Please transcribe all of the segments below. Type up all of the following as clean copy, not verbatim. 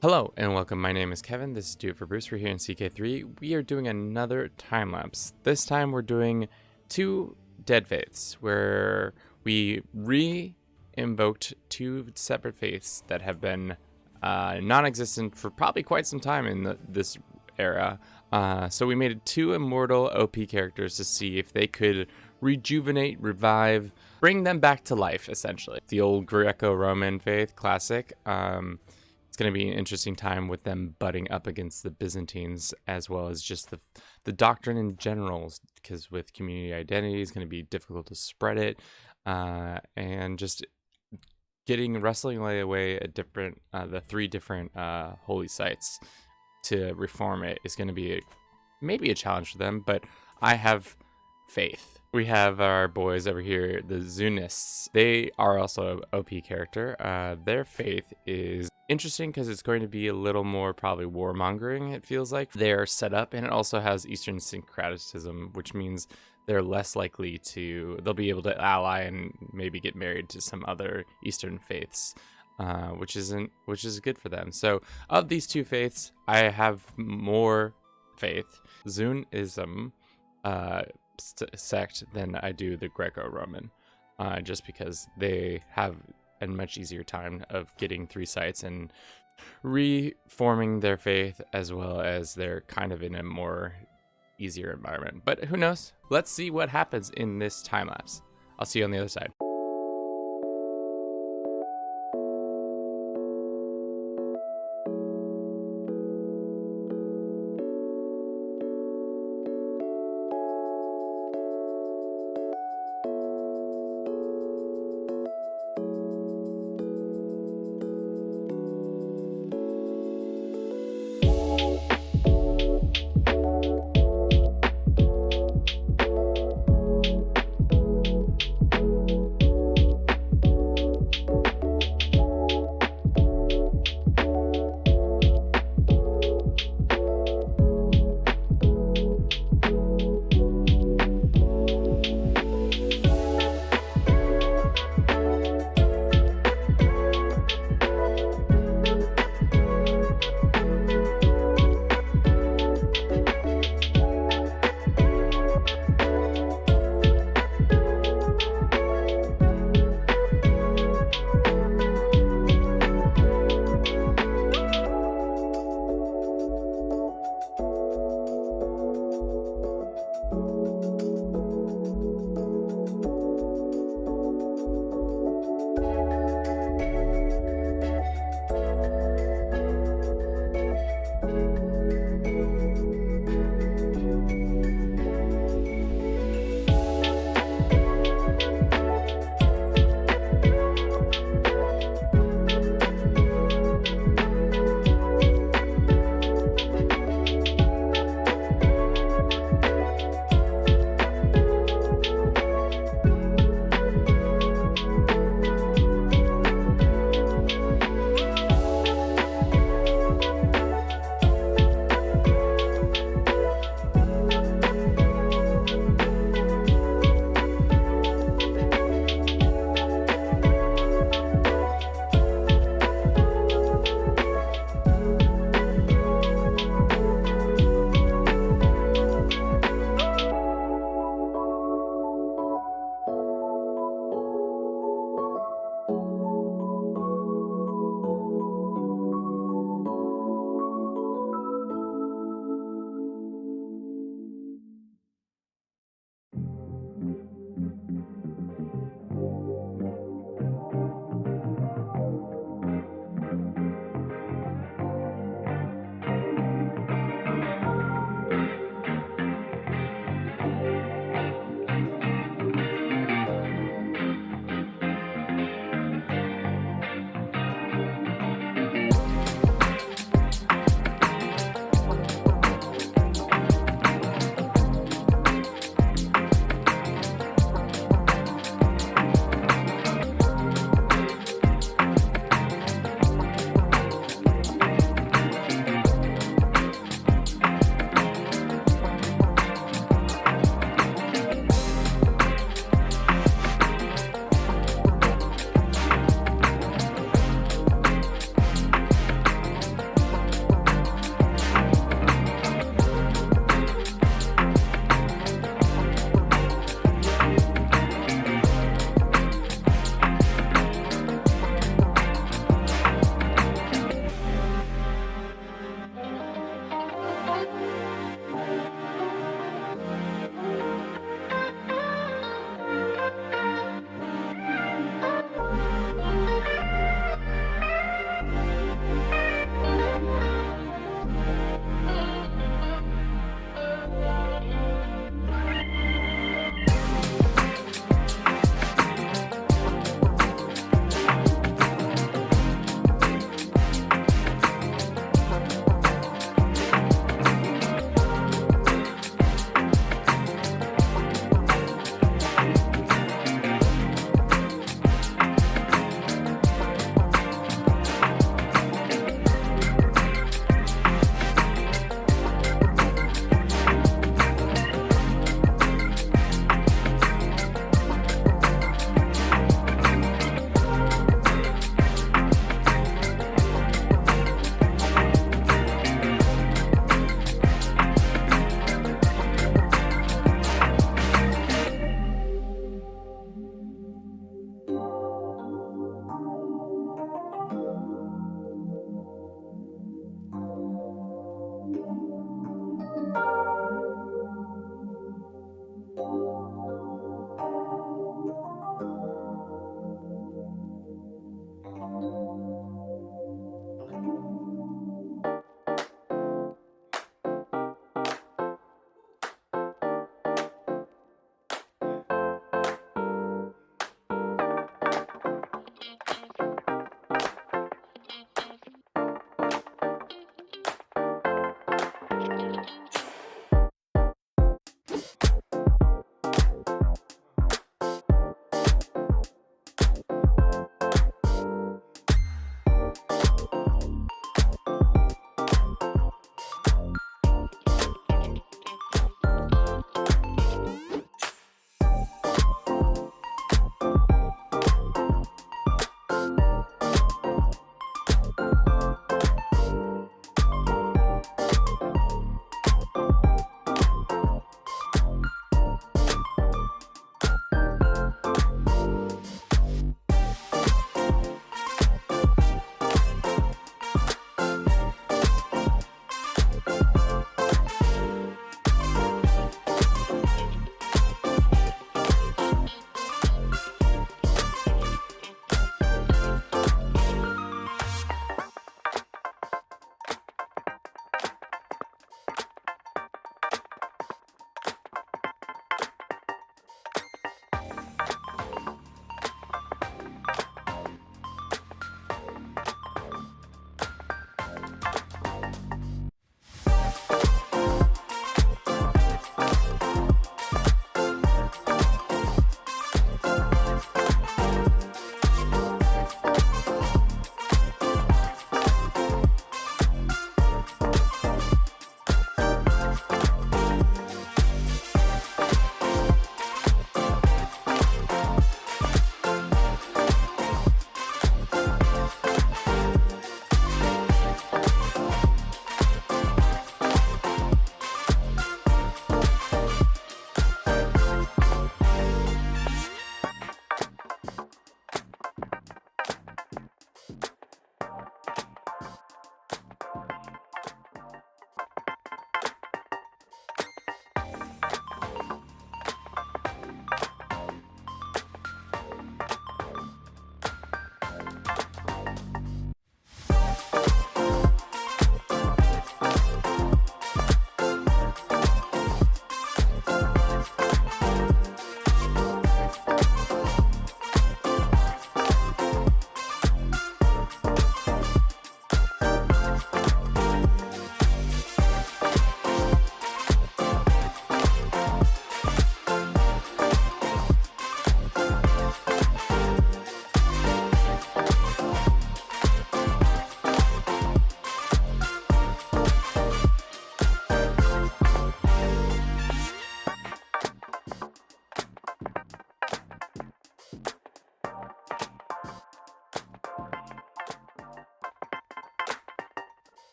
Hello and welcome. My name is Kevin. This is Do It for Bruce. We're here in CK3. We are doing another time lapse. This time we're doing two dead faiths where we re-invoked two separate faiths that have been non-existent for probably quite some time in this era. So we made two immortal OP characters to see if they could rejuvenate, revive, bring them back to life, essentially. The old Greco-Roman faith, classic. It's going to be an interesting time with them butting up against the Byzantines, as well as just the doctrine in general, because with community identity, it's going to be difficult to spread it, and just wrestling away the three different holy sites to reform it is going to be maybe a challenge for them, but I have faith. We have our boys over here, the Zunists. They are also an OP character. Their faith is interesting because it's going to be a little more probably warmongering, it feels like. They're set up, and it also has Eastern syncretism, which means they're less likely they'll be able to ally and maybe get married to some other Eastern faiths, which is good for them. So of these two faiths, I have more faith. Zunism, sect than I do the Greco-Roman, just because they have a much easier time of getting three sites and reforming their faith, as well as they're kind of in a more easier environment. But who knows? Let's see what happens in this time lapse. I'll see you on the other side.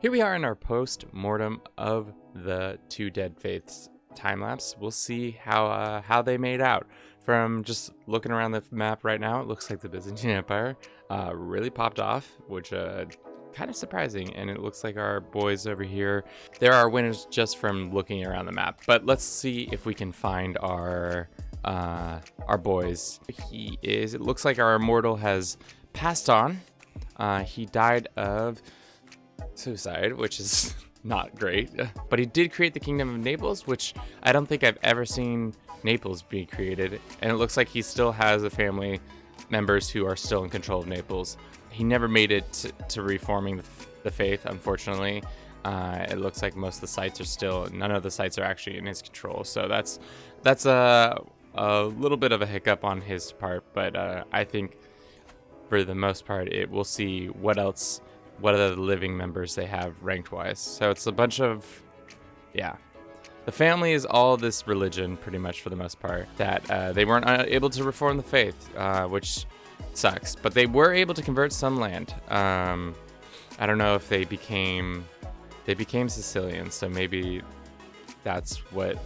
Here we are in our post-mortem of the two dead faiths time lapse. We'll see how they made out. From just looking around the map right now, it looks like the Byzantine Empire really popped off, which kind of surprising. And it looks like our boys over here, there are winners just from looking around the map. But let's see if we can find our boys. It looks like our immortal has passed on. He died of suicide, which is not great, but he did create the Kingdom of Naples, which I don't think I've ever seen Naples be created, and it looks like he still has a family members who are still in control of Naples. He never made it to reforming the faith, unfortunately. It looks like most of the sites are still, none of the sites are actually in his control, so that's a little bit of a hiccup on his part, but I think for the most part we'll see what are the living members they have ranked wise. So it's a bunch of, yeah, the family is all this religion pretty much for the most part, that they weren't able to reform the faith, which sucks, but they were able to convert some land. I don't know if they became Sicilian, so maybe that's what,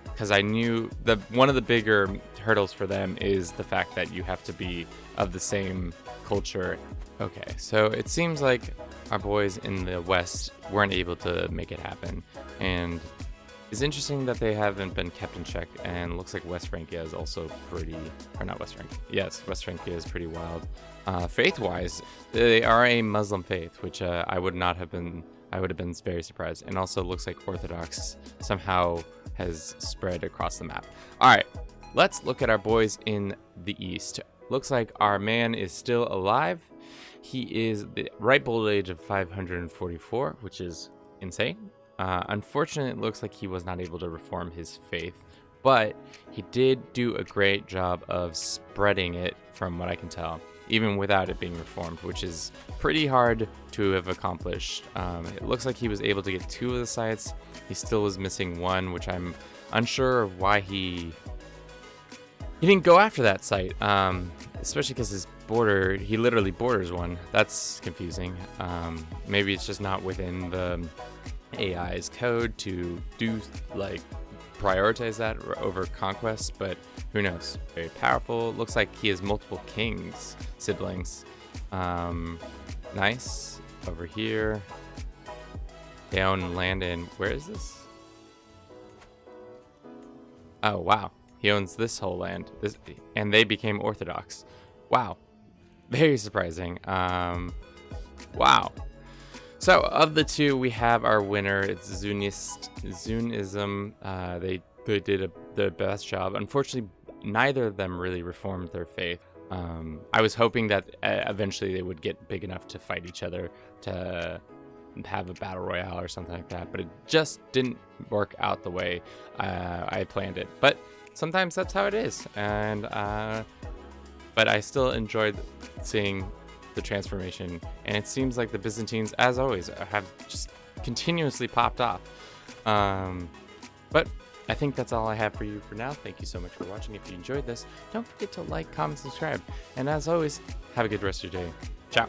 because I knew one of the bigger hurdles for them is the fact that you have to be of the same culture. Okay, so it seems like our boys in the West weren't able to make it happen, and it's interesting that they haven't been kept in check, and looks like West Francia is also pretty, or not West Francia, yes, West Francia is pretty wild. Faith-wise, they are a Muslim faith, which I would have been very surprised, and also looks like Orthodox somehow has spread across the map. All right, let's look at our boys in the East. Looks like our man is still alive. He is the ripe old age of 544, which is insane. Unfortunately, it looks like he was not able to reform his faith, but he did do a great job of spreading it from what I can tell, even without it being reformed, which is pretty hard to have accomplished. It looks like he was able to get 2 of the sites. He still was missing 1, which I'm unsure of why he didn't go after that site, especially because he literally borders one. That's confusing. Maybe it's just not within the AI's code to prioritize that over conquest, but who knows. Very powerful. Looks like he has multiple kings siblings. Nice. Over here they own land in, where is this? Oh wow, he owns this whole land, and they became Orthodox. Wow, very surprising. Wow. So of the two, we have our winner. It's Zunism. They did the best job. Unfortunately, neither of them really reformed their faith. I was hoping that eventually they would get big enough to fight each other, to have a battle royale or something like that, but it just didn't work out the way I planned it. But sometimes that's how it is, and but I still enjoyed seeing the transformation, and it seems like the Byzantines, as always, have just continuously popped off. But I think that's all I have for you for now. Thank you so much for watching. If you enjoyed this, don't forget to like, comment, subscribe, and as always, have a good rest of your day. Ciao.